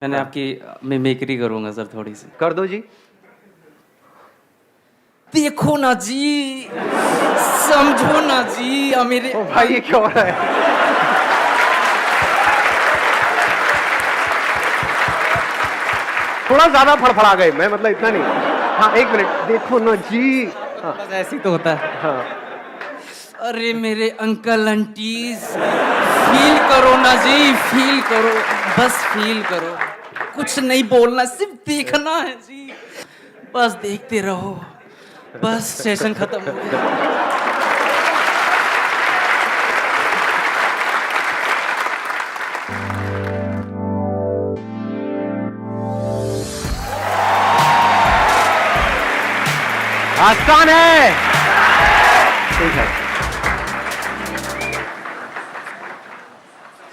मैंने आपकी मिमिक्री करूंगा सर थोड़ी सी। कर दो जी। देखो ना जी, समझो ना जी, अब मेरे ओ भाई ये क्या हो रहा है? थोड़ा ज्यादा फड़फड़ा गए, मैं मतलब इतना नहीं। हाँ एक मिनट, देखो ना जी। हाँ बस ऐसे ही तो होता है। हाँ। अरे मेरे अंकल आंटीज, फील करो ना जी, फील करो, बस फील करो, कुछ नहीं बोलना, सिर्फ देखना है जी, बस देखते रहो, बस सेशन खत्म हो गया। आसान है। ठीक है,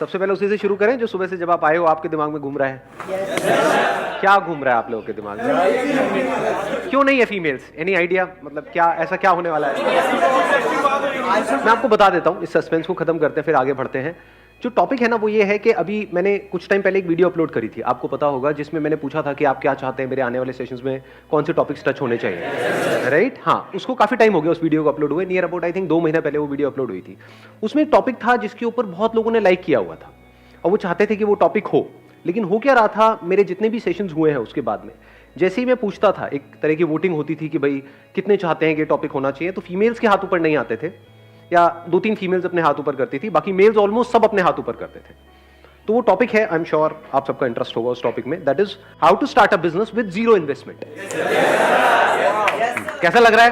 सबसे पहले उसी से शुरू करें जो सुबह से जब आप आए हो आपके दिमाग में घूम रहा है। क्या घूम रहा है आप लोगों के दिमाग में? क्यों नहीं है फीमेल्स? Any idea? मतलब क्या ऐसा क्या होने वाला है? मैं आपको बता देता हूं, इस सस्पेंस को खत्म करते हैं फिर आगे बढ़ते हैं। जो टॉपिक है ना वो ये है कि अभी मैंने कुछ टाइम पहले एक वीडियो अपलोड करी थी, आपको पता होगा, जिसमें मैंने पूछा था कि आप क्या चाहते हैं मेरे आने वाले सेशंस में, कौन से टॉपिक्स टच होने चाहिए, राइट? हाँ, उसको काफी टाइम हो गया उस वीडियो को अपलोड हुए, नियर अबाउट आई थिंक 2 महीना पहले वो वीडियो अपलोड हुई थी। उसमें एक टॉपिक था जिसके ऊपर बहुत लोगों ने लाइक किया हुआ था और वो चाहते थे कि वो टॉपिक हो, लेकिन हो क्या रहा था, मेरे जितने भी सेशंस हुए हैं उसके बाद में जैसे ही मैं पूछता था, एक तरह की वोटिंग होती थी कि भाई कितने चाहते हैं कि टॉपिक होना चाहिए, तो फीमेल्स के हाथ ऊपर नहीं आते थे, या 2-3 फीमेल्स अपने हाथ ऊपर करती थी, बाकी मेल्स ऑलमोस्ट सब अपने हाथ ऊपर करते थे। तो वो टॉपिक है, आई एम श्योर आप सबका इंटरेस्ट होगा उस टॉपिक में, that is how to start a business with zero investment. कैसा लग रहा है?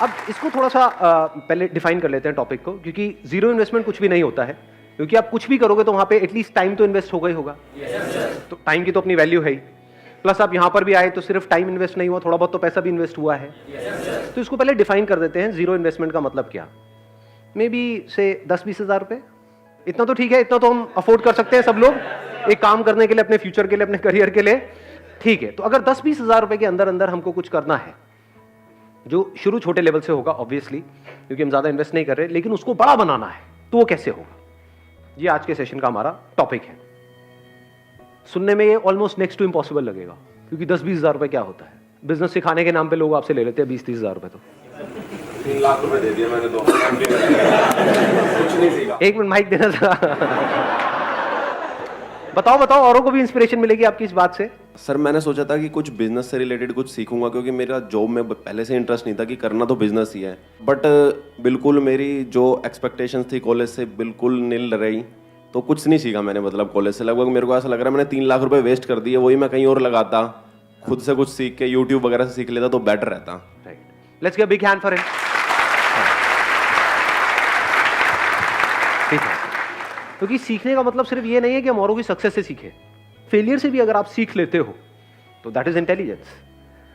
अब इसको थोड़ा सा पहले डिफाइन कर लेते हैं टॉपिक को, क्योंकि जीरो इन्वेस्टमेंट कुछ भी नहीं होता है, क्योंकि आप कुछ भी करोगे तो वहां पे एटलीस्ट टाइम तो इन्वेस्ट होगा ही होगा। तो टाइम की तो अपनी वैल्यू है ही, प्लस आप यहां पर भी आए तो सिर्फ टाइम इन्वेस्ट नहीं हुआ, थोड़ा बहुत तो पैसा भी इन्वेस्ट हुआ है। तो इसको पहले डिफाइन कर देते हैं, जीरो इन्वेस्टमेंट का मतलब क्या। मे बी से 10-20 हज़ार रुपए, इतना तो ठीक है, इतना तो हम अफोर्ड कर सकते हैं सब लोग, एक काम करने के लिए, अपने फ्यूचर के लिए, अपने करियर के लिए, ठीक है। तो अगर 10-20 हज़ार रुपए के अंदर अंदर हमको कुछ करना है, जो शुरू छोटे लेवल से होगा ऑब्वियसली, क्योंकि हम ज्यादा इन्वेस्ट नहीं कर रहे, लेकिन उसको बड़ा बनाना है, तो वो कैसे होगा, ये आज के सेशन का हमारा टॉपिक है। सुनने में ये ऑलमोस्ट नेक्स्ट टू इम्पॉसिबल लगेगा, क्योंकि 10-20 हज़ार रुपए क्या होता है, बिजनेस सिखाने के नाम पे लोग आपसे ले लेते हैं 20-30 हज़ार रुपए। तो 3 लाख रुपए दे दिए मैंने, 2 कुछ नहीं सीखा। एक मिनट माइक देना जरा। बताओ, औरों को भी इंस्पिरेशन मिलेगी आपकी इस बात से। सर मैंने सोचा था कि कुछ बिजनेस से रिलेटेड कुछ सीखूंगा, क्योंकि मेरा जॉब में पहले से इंटरेस्ट नहीं था, कि करना तो बिजनेस ही है, बट बिल्कुल मेरी जो एक्सपेक्टेशंस थी कॉलेज से बिल्कुल नील रही, तो कुछ नहीं सीखा मैंने। मतलब कॉलेज से लगभग मेरे को ऐसा लग रहा है मैंने 3 लाख रुपए वेस्ट कर दिए, वही मैं कहीं और लगाता, खुद से कुछ सीख के यूट्यूब वगैरह से सीख लेता तो बेटर रहता। Right, let's give a big hand for him. ठीक है, क्योंकि सीखने का मतलब सिर्फ ये नहीं है कि हम औरों की सक्सेस से सीखें, फेलियर से भी अगर आप सीख लेते हो तो दैट इज इंटेलिजेंस।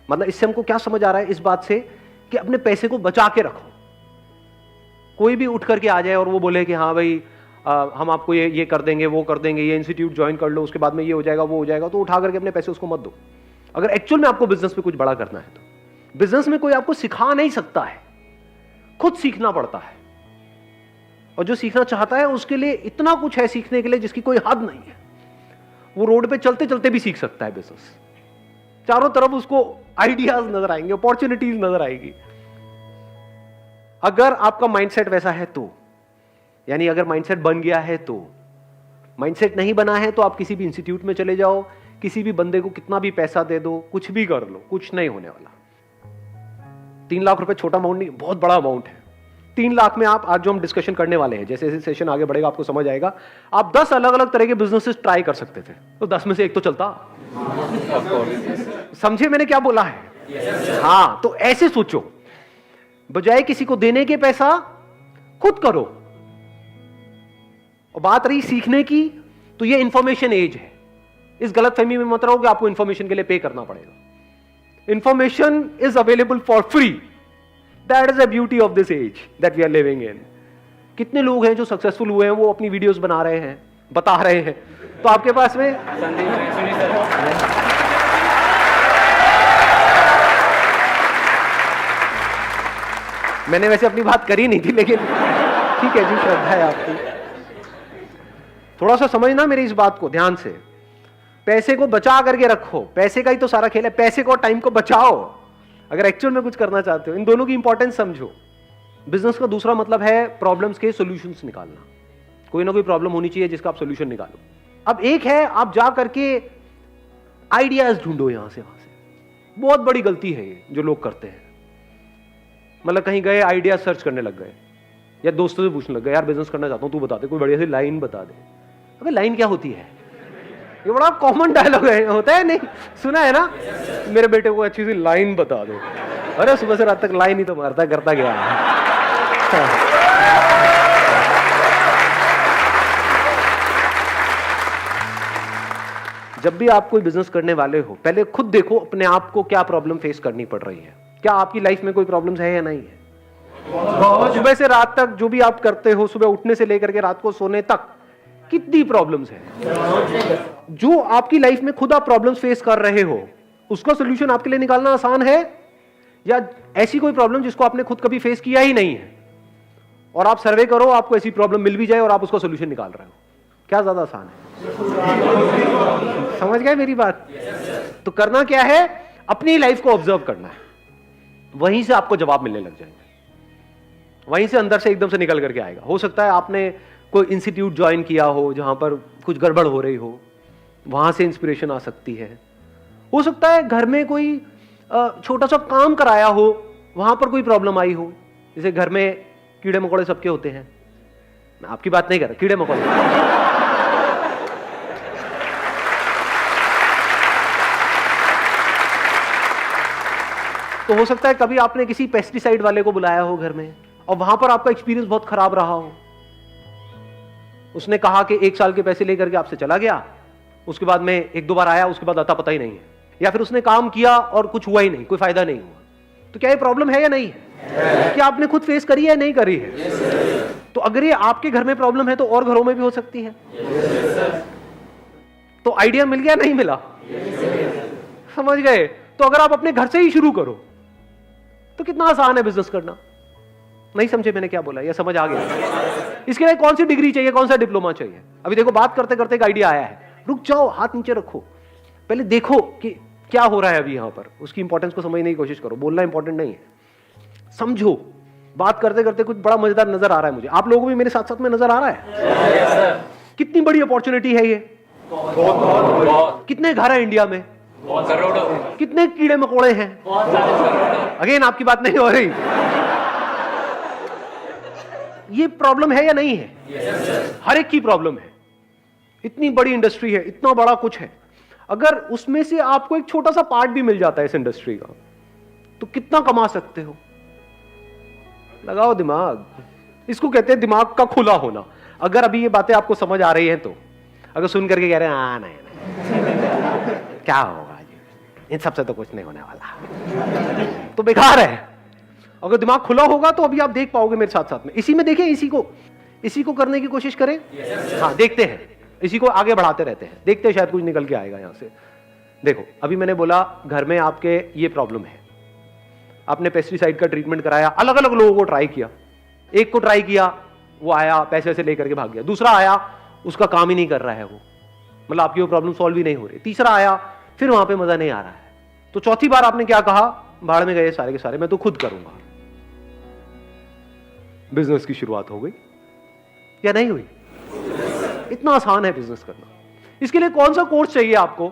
मतलब इससे हमको क्या समझ आ रहा है, इस बात से कि अपने पैसे को बचा के रखो। कोई भी उठ करके आ जाए और वो बोले कि हाँ भाई हम आपको ये कर देंगे, वो कर देंगे, ये इंस्टीट्यूट ज्वाइन कर लो, उसके बाद में ये हो जाएगा, वो हो जाएगा, तो उठा करके अपने पैसे उसको मत दो। अगर एक्चुअल में आपको बिजनेस में कुछ बड़ा करना है तो बिजनेस में कोई आपको सिखा नहीं सकता है, खुद सीखना पड़ता है। और जो सीखना चाहता है उसके लिए इतना कुछ है सीखने के लिए जिसकी कोई हद नहीं है। वो रोड पे चलते चलते भी सीख सकता है बिजनेस, चारों तरफ उसको आइडियाज नजर आएंगे, अपॉर्चुनिटीज नजर आएगी। अगर आपका माइंडसेट वैसा है तो, यानी अगर माइंडसेट बन गया है तो। माइंडसेट नहीं बना है तो आप किसी भी इंस्टीट्यूट में चले जाओ, किसी भी बंदे को कितना भी पैसा दे दो, कुछ भी कर लो, कुछ नहीं होने वाला। 3 लाख रुपए छोटा अमाउंट नहीं, बहुत बड़ा अमाउंट है। 3 लाख में आप, आज जो हम डिस्कशन करने वाले हैं, जैसे जैसे सेशन आगे बढ़ेगा आपको समझ आएगा, आप 10 अलग अलग तरह के बिजनेसेस ट्राई कर सकते थे, तो 10 में से एक तो चलता। समझे मैंने क्या बोला है? हाँ, तो ऐसे सोचो, बजाय किसी को देने के पैसा खुद करो। और बात रही सीखने की, तो ये इंफॉर्मेशन एज है। इस गलतफहमी में मत रहो कि आपको इंफॉर्मेशन के लिए पे करना पड़ेगा। Information is available for free, that is the beauty of this age that we are living in. कितने लोग हैं जो सक्सेसफुल हुए हैं, वो अपनी वीडियोस बना रहे हैं, बता रहे हैं, तो आपके पास में मैंने वैसे अपनी बात करी नहीं थी, लेकिन ठीक है जी, श्रद्धा है आपकी। थोड़ा सा समझना मेरी इस बात को ध्यान से। पैसे को बचा करके रखो, पैसे का ही तो सारा खेल है। पैसे को और टाइम को बचाओ अगर एक्चुअल में कुछ करना चाहते हो। इन दोनों की इंपॉर्टेंस समझो। बिजनेस का दूसरा मतलब है प्रॉब्लम्स के सॉल्यूशंस निकालना। कोई ना कोई प्रॉब्लम होनी चाहिए जिसका आप सॉल्यूशन निकालो। अब एक है आप जा करके आइडियाज ढूंढो यहां से वहां से। बहुत बड़ी गलती है ये जो लोग करते हैं। मतलब कहीं गए, आइडिया सर्च करने लग गए, या दोस्तों से पूछने लग गए, यार बिजनेस करना चाहता हूं, तू बता दे, कोई बढ़िया सी लाइन बता दे। अबे लाइन क्या होती है? ये बड़ा कॉमन डायलॉग है, होता है नहीं? सुना है ना? मेरे बेटे को अच्छी सी लाइन बता दो। अरे सुबह से रात तक लाइन ही तो मारता करता गया। जब भी आप कोई बिजनेस करने वाले हो, पहले खुद देखो अपने आप को क्या प्रॉब्लम फेस करनी पड़ रही है। क्या आपकी लाइफ में कोई प्रॉब्लम्स है या नहीं है? सुबह से रात तक जो भी आप करते हो, सुबह उठने से लेकर के रात को सोने तक, कितनी प्रॉब्लम्स है? जो आपकी लाइफ में खुद आप प्रॉब्लम्स फेस कर रहे हो, उसका सोल्यूशन आपके लिए निकालना आसान है, या ऐसी कोई प्रॉब्लम जिसको आपने खुद कभी फेस किया ही नहीं है और आप सर्वे करो, आपको ऐसी प्रॉब्लम मिल भी जाए और आप उसका सोल्यूशन निकाल रहे हो? क्या ज्यादा आसान है? समझ गए मेरी बात? तो करना क्या है? अपनी लाइफ को ऑब्जर्व करना है, वहीं से आपको जवाब मिलने लग जाएंगे, वहीं से अंदर से एकदम से निकल करके आएगा। हो सकता है आपने कोई इंस्टीट्यूट ज्वाइन किया हो जहां पर कुछ गड़बड़ हो रही हो, वहां से इंस्पिरेशन आ सकती है। हो सकता है घर में कोई छोटा सा काम कराया हो, वहां पर कोई प्रॉब्लम आई हो। जैसे घर में कीड़े मकोड़े सबके होते हैं, मैं आपकी बात नहीं कर रहा, कीड़े मकोड़े। तो हो सकता है कभी आपने किसी पेस्टिसाइड वाले को बुलाया हो घर में और वहां पर आपका एक्सपीरियंस बहुत खराब रहा हो। उसने कहा कि 1 साल के पैसे लेकर के आपसे चला गया, उसके बाद में 1-2 बार आया, उसके बाद आता पता ही नहीं है। या फिर उसने काम किया और कुछ हुआ ही नहीं, कोई फायदा नहीं हुआ। तो क्या ये प्रॉब्लम है या नहीं है? क्या आपने खुद फेस करी है या नहीं करी है? तो अगर ये आपके घर में प्रॉब्लम है तो और घरों में भी हो सकती है। तो आइडिया मिल गया नहीं मिला? समझ गए? तो अगर आप अपने घर से ही शुरू करो तो कितना आसान है बिजनेस करना। नहीं समझे मैंने क्या बोला, या समझ आ गया? इसके लिए कौन सी डिग्री चाहिए, कौन सा डिप्लोमा चाहिए? अभी देखो बात करते करते एक आइडिया आया है, रुक जाओ, हाथ नीचे रखो, पहले देखो कि क्या हो रहा है अभी यहां पर। उसकी इंपॉर्टेंस को समझने की कोशिश करो। बोलना इंपॉर्टेंट नहीं है, समझो। बात करते करते कुछ बड़ा मजेदार नजर आ रहा है मुझे, आप लोगों को भी मेरे साथ साथ में नजर आ रहा है? कितनी बड़ी अपॉर्चुनिटी है ये। कितने घर है इंडिया में? कितने कीड़े मकोड़े हैं? अगेन आपकी बात नहीं हो रही। ये प्रॉब्लम है या नहीं है? हर एक की प्रॉब्लम है। इतनी बड़ी इंडस्ट्री है, इतना बड़ा कुछ है। अगर उसमें से आपको एक छोटा सा पार्ट भी मिल जाता है इस इंडस्ट्री का, तो कितना कमा सकते हो? लगाओ दिमाग। इसको कहते हैं दिमाग का खुला होना। अगर अभी ये बातें आपको समझ आ रही हैं तो, अगर सुन करके कह रहे हैं नहीं क्या होगा जी, इन सबसे तो कुछ नहीं होने वाला, तो बेकार है। अगर दिमाग खुला होगा तो अभी आप देख पाओगे मेरे साथ साथ में। इसी में देखें, इसी को करने की कोशिश करें। हाँ देखते हैं, इसी को आगे बढ़ाते रहते हैं, देखते हैं शायद कुछ निकल के आएगा यहां से। देखो अभी मैंने बोला घर में आपके ये प्रॉब्लम है, आपने पेस्टिसाइड का ट्रीटमेंट कराया, अलग अलग लोगों को ट्राई किया। एक को ट्राई किया, वो आया पैसे वैसे लेकर के भाग गया। दूसरा आया, उसका काम ही नहीं कर रहा है वो, मतलब आपकी वो प्रॉब्लम सॉल्व ही नहीं हो रही। तीसरा आया, फिर वहां पे मजा नहीं आ रहा है। तो चौथी बार आपने क्या कहा? भाड़ में गए सारे के सारे, मैं तो खुद करूंगा। बिजनेस की शुरुआत हो गई या नहीं हुई? इतना आसान है बिजनेस करना। इसके लिए कौन सा कोर्स चाहिए आपको?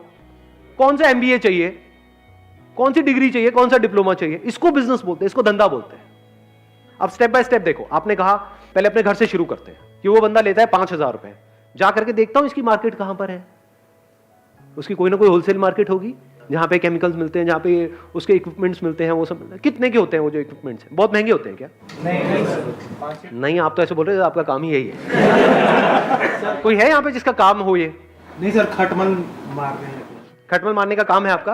कौन सा एमबीए चाहिए? कौन सी डिग्री चाहिए? कौन सा डिप्लोमा चाहिए? इसको बिजनेस बोलते हैं, इसको धंधा बोलते हैं। अब स्टेप बाय स्टेप देखो। आपने कहा पहले अपने घर से शुरू करते हैं कि वो बंदा लेता है 5,000 रुपए, जा करके देखता हूं इसकी मार्केट कहां पर है। उसकी कोई ना कोई होलसेल मार्केट होगी जहां पे केमिकल्स मिलते हैं, जहां पे उसके इक्विपमेंट्स मिलते हैं, वो सब मिलता है। कितने के होते हैं वो जो इक्विपमेंट्स हैं? बहुत महंगे होते हैं क्या? नहीं, आप तो ऐसे बोल रहे हो, आपका काम ही यही है। कोई है यहाँ पे जिसका काम हो ये? नहीं सर, खटमल मारने हैं। खटमल मारने का काम है आपका?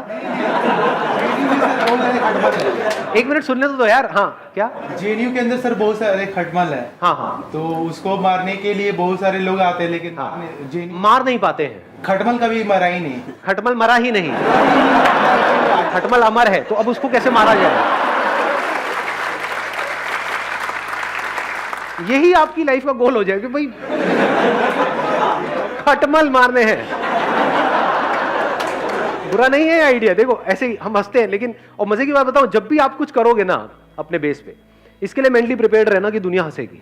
एक मिनट सुनने तो दो यार। हाँ क्या? जेएनयू के अंदर सर बहुत सारे खटमल है। हाँ हाँ, तो उसको मारने के लिए बहुत सारे लोग आते हैं, लेकिन हाँ। जेएनयू मार नहीं पाते हैं। खटमल कभी मरा ही नहीं। खटमल मरा ही नहीं, खटमल अमर है, तो अब उसको कैसे मारा जाए? यही आपकी लाइफ का गोल हो जाए कि भाई खटमल मारने हैं। बुरा नहीं है आइडिया, देखो ऐसे ही हम हंसते हैं, लेकिन और मजे की बात बताऊं, जब भी आप कुछ करोगे ना अपने बेस पे, इसके लिए मेंटली प्रिपेयर्ड रहना कि दुनिया हंसेगी।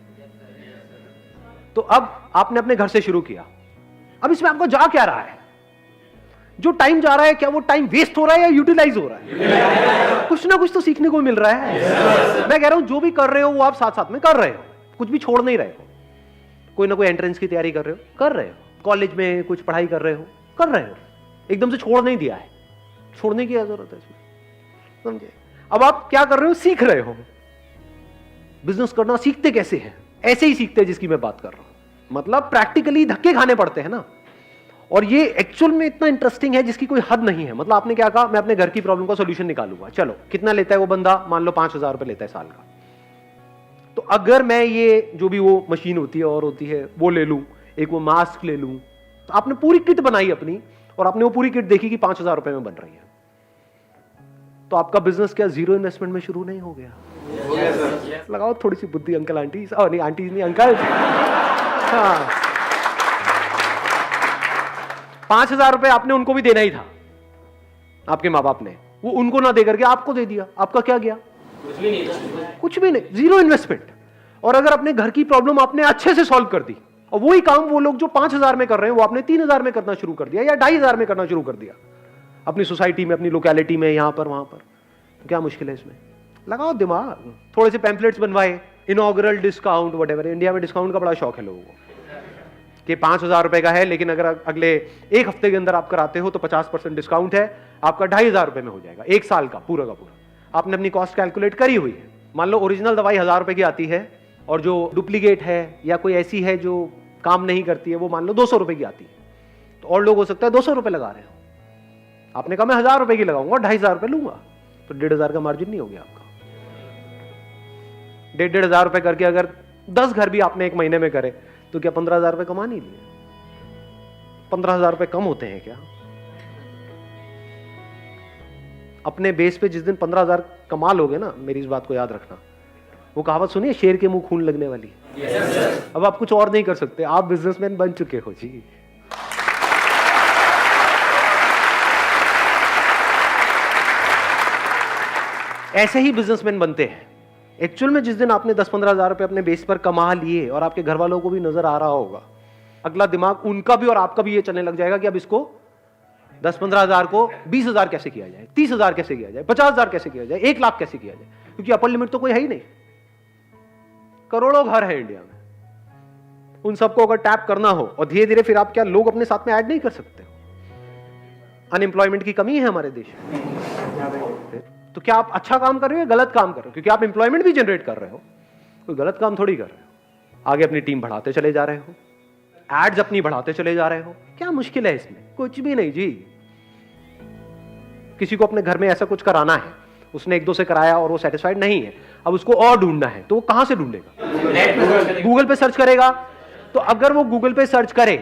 तो अब आपने अपने घर से शुरू किया, अब इसमें आपको जा क्या रहा है? जो टाइम जा रहा है, क्या वो टाइम वेस्ट हो रहा है या यूटिलाइज हो रहा है? कुछ ना कुछ तो सीखने को मिल रहा है। मैं कह रहा हूं जो भी कर रहे हो वो आप साथ साथ में कर रहे हो, कुछ भी छोड़ नहीं रहे हो। कोई ना कोई एंट्रेंस की तैयारी कर रहे हो, कर रहे हो। कॉलेज में कुछ पढ़ाई कर रहे हो, कर रहे हो। एकदम से छोड़ नहीं दिया है, छोड़ने की जरूरत है इसमें, समझे? अब आप क्या कर रहे हो? सीख रहे हो। बिजनेस करना सीखते कैसे हैं? ऐसे ही सीखते हैं जिसकी मैं बात कर रहा हूं, मतलब प्रैक्टिकली धक्के खाने पड़ते हैं ना। और ये एक्चुअल में इतना इंटरेस्टिंग है जिसकी कोई हद नहीं है। मतलब आपने क्या कहा, मैं अपने घर की प्रॉब्लम का सॉल्यूशन निकालूंगा। चलो, कितना लेता है वो बंदा? मान लो 5,000 रुपए लेता है साल का। तो अगर मैं ये जो भी वो मशीन होती है और होती है वो ले लूं, एक वो मास्क ले लूं, तो आपने पूरी किट बनाई अपनी और आपने वो पूरी किट देखी कि 5,000 रुपए में बन रही है, तो आपका बिजनेस क्या जीरो इन्वेस्टमेंट में शुरू नहीं हो गया? लगाओ थोड़ी सी बुद्धि अंकल आंटी, नहीं आंटी नहीं अंकल। हाँ, 5,000 रुपए आपने उनको भी देना ही था, आपके माँ बाप ने, वो उनको ना देकर के आपको दे दिया। आपका क्या गया? कुछ भी नहीं, जीरो इन्वेस्टमेंट। और अगर अपने घर की प्रॉब्लम आपने अच्छे से सॉल्व कर दी, और वही काम वो लोग जो 5,000 में कर रहे हैं वो आपने 3,000 में करना शुरू कर दिया या 2,500 में करना शुरू कर दिया, अपनी सोसाइटी में, अपनी लोकेलिटी में, यहां पर वहां पर, तो क्या मुश्किल है इसमें? लगाओ दिमाग। थोड़े से पैम्पलेट्स बनवाए, इनॉग्रल डिस्काउंट, व्हाटएवर। इंडिया में डिस्काउंट का बड़ा शौक है लोगों को कि 5,000 रुपए का है, लेकिन अगर अगले एक हफ्ते के अंदर आप कराते हो तो 50% डिस्काउंट है, आपका 2,500 रुपए में हो जाएगा, एक साल का पूरा का पूरा। आपने अपनी कॉस्ट कैलकुलेट करी हुई है। मान लो ओरिजिनल दवाई 1,000 रुपए की आती है और जो डुप्लीकेट है या कोई ऐसी है जो काम नहीं करती है वो मान लो 200 रुपए की आती है, तो और लोग हो सकता है 200 रुपए लगा रहे हो। आपने कहा मैं 1,000 रुपए की लगाऊंगा, 2,500 रुपए लूंगा, तो 1,500 का मार्जिन नहीं हो गया आपका। 1,500 रुपए करके अगर 10 घर भी आपने एक महीने में करे तो क्या 15,000 रुपए कमा नहीं लिए? 15,000 रुपए कम होते हैं क्या? अपने बेस पे जिस दिन 15,000 कमा लोगे ना, मेरी इस बात को याद रखना, वो कहावत सुनिए, शेर के मुंह खून लगने वाली। अब आप कुछ और नहीं कर सकते, आप बिजनेसमैन बन चुके हो जी। ऐसे ही बिजनेसमैन बनते हैं। एक्चुअल में जिस दिन आपने 10-15,000 रुपए अपने बेस पर कमा लिए और आपके घर वालों को भी नजर आ रहा होगा, अगला दिमाग उनका भी और आपका भी ये चलने लग जाएगा कि अब इसको 10-15,000 को 20,000 कैसे किया जाए, 30,000 कैसे किया जाए, 50,000 कैसे किया जाए, 1 लाख कैसे किया जाए, क्योंकि अपर लिमिट तो कोई है ही नहीं। करोड़ों घर है इंडिया में, उन सबको अगर टैप करना हो, और धीरे धीरे फिर आप क्या लोग अपने साथ में ऐड नहीं कर सकते हो? अनएम्प्लॉयमेंट की कमी है हमारे देश में, तो क्या आप अच्छा काम कर रहे हो या गलत काम कर रहे हो? क्योंकि आप एम्प्लॉयमेंट भी जनरेट कर रहे हो, कोई गलत काम थोड़ी कर रहे हो। आगे अपनी टीम बढ़ाते चले जा रहे हो, एड्स अपनी बढ़ाते चले जा रहे हो, क्या मुश्किल है इसमें? कुछ भी नहीं जी। किसी को अपने घर में ऐसा कुछ कराना है, उसने 1-2 से कराया और वो सेटिस्फाइड नहीं है, अब उसको और ढूंढना है, तो वो कहां से ढूंढेगा? गूगल पे सर्च करेगा। तो अगर वो गूगल पे सर्च करे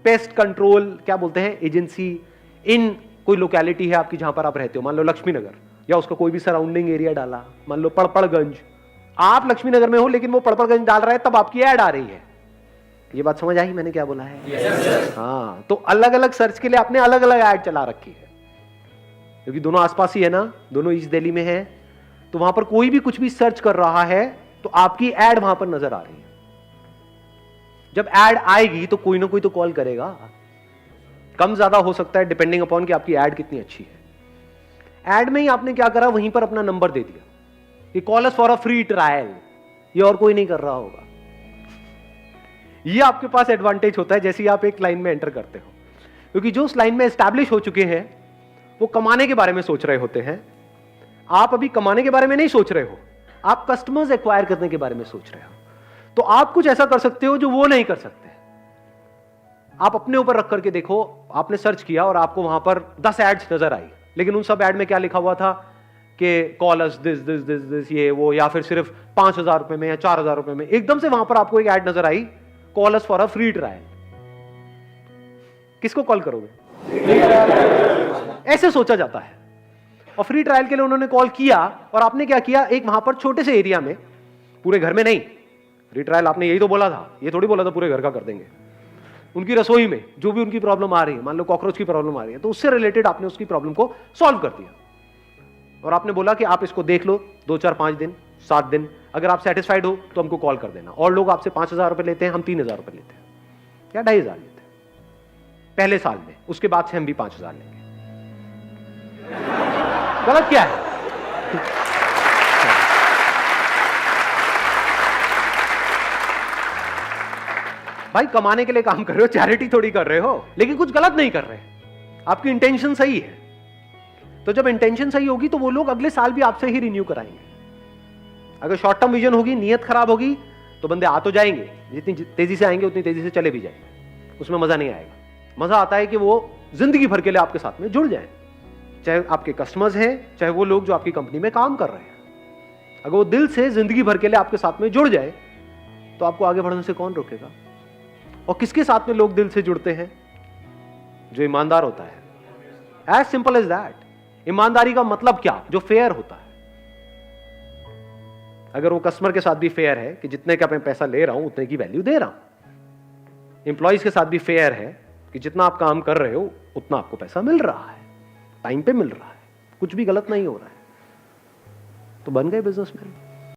पेस्ट कंट्रोल क्या बोलते हैं एजेंसी इन कोई लोकेलिटी है आपकी जहां पर आप रहते हो, मान लो लक्ष्मी नगर, या उसका कोई भी सराउंडिंग एरिया डाला, मान लो पड़पड़गंज, आप लक्ष्मी नगर में हो लेकिन वो पड़पड़गंज डाल रहा है, तब आपकी ऐड आ रही है। ये बात समझ आई मैंने क्या बोला है? हाँ, तो अलग अलग सर्च के लिए आपने अलग अलग ऐड चला रखी है, क्योंकि दोनों आसपास ही है ना, दोनों ईस्ट दिल्ली में है, तो वहां पर कोई भी कुछ भी सर्च कर रहा है तो आपकी ऐड वहां पर नजर आ रही है। जब ऐड आएगी तो कोई ना कोई तो कॉल करेगा, कम ज्यादा हो सकता है डिपेंडिंग अपॉन कि आपकी ऐड कितनी अच्छी है। ऐड में ही आपने क्या करा, वहीं पर अपना नंबर दे दिया कि call us for a free trial, ये और कोई नहीं कर रहा होगा। ये आपके पास एडवांटेज होता है जैसे ही आप एक लाइन में एंटर करते हो, क्योंकि जो उस लाइन में एस्टैब्लिश हो चुके हैं वो कमाने के बारे में सोच रहे होते हैं। आप अभी कमाने के बारे में नहीं सोच रहे हो, आप कस्टमर्स एक्वायर करने के बारे में सोच रहे हो। तो आप कुछ ऐसा कर सकते हो जो वो नहीं कर सकते। आप अपने ऊपर रख करके देखो, आपने सर्च किया और आपको वहां पर 10 एड्स नजर आई, लेकिन उन सब एड में क्या लिखा हुआ था कि call us this this this this ये वो, या फिर सिर्फ 5,000 रुपए में या 4,000 रुपए में। एकदम से वहां पर आपको एक एड नजर आई, call us for a free trial. किसको कॉल करोगे? ऐसे सोचा जाता है। और फ्री ट्रायल के लिए उन्होंने कॉल किया और आपने क्या किया, एक वहां पर छोटे से एरिया में, पूरे घर में नहीं, रिट्रायल आपने यही तो बोला था, ये थोड़ी बोला था पूरे घर का कर देंगे। उनकी रसोई में जो भी उनकी प्रॉब्लम आ रही है, मान लो कॉकरोच की प्रॉब्लम आ रही है, तो उससे रिलेटेड आपने उसकी प्रॉब्लम को सॉल्व कर दिया और आपने बोला कि आप इसको देख लो 2 4 5 दिन 7 दिन, अगर आप सेटिस्फाइड हो तो हमको कॉल कर देना। और लोग आपसे 5,000 रुपए लेते हैं, हम 3,000 रुपए लेते हैं या 2,500 लेते हैं पहले साल में, उसके बाद से हम भी 5,000 लेंगे। गलत क्या है? भाई कमाने के लिए काम कर रहे हो, चैरिटी थोड़ी कर रहे हो, लेकिन कुछ गलत नहीं कर रहे, आपकी इंटेंशन सही है। तो जब इंटेंशन सही होगी तो वो लोग अगले साल भी आपसे ही रिन्यू कराएंगे। अगर शॉर्ट टर्म विजन होगी, नियत खराब होगी, तो बंदे आ तो जाएंगे, जितनी तेजी से आएंगे उतनी तेजी से चले भी जाएंगे, उसमें मजा नहीं आएगा। मजा आता है कि वो जिंदगी भर के लिए आपके साथ में जुड़ जाए, चाहे आपके कस्टमर्स हैं, चाहे वो लोग जो आपकी कंपनी में काम कर रहे हैं। अगर वो दिल से जिंदगी भर के लिए आपके साथ में जुड़ जाए तो आपको आगे बढ़ने से कौन रोकेगा? और किसके साथ में लोग दिल से जुड़ते हैं? जो ईमानदार होता है। As simple as that. ईमानदारी का मतलब क्या? जो फेयर होता है। अगर वो कस्टमर के साथ भी फेयर है कि जितने का मैं पैसा ले रहा हूं उतने की वैल्यू दे रहा हूं, एम्प्लॉइज के साथ भी फेयर है कि जितना आप काम कर रहे हो उतना आपको पैसा मिल रहा है, टाइम पे मिल रहा है, कुछ भी गलत नहीं हो रहा है, तो बन गए बिजनेसमैन।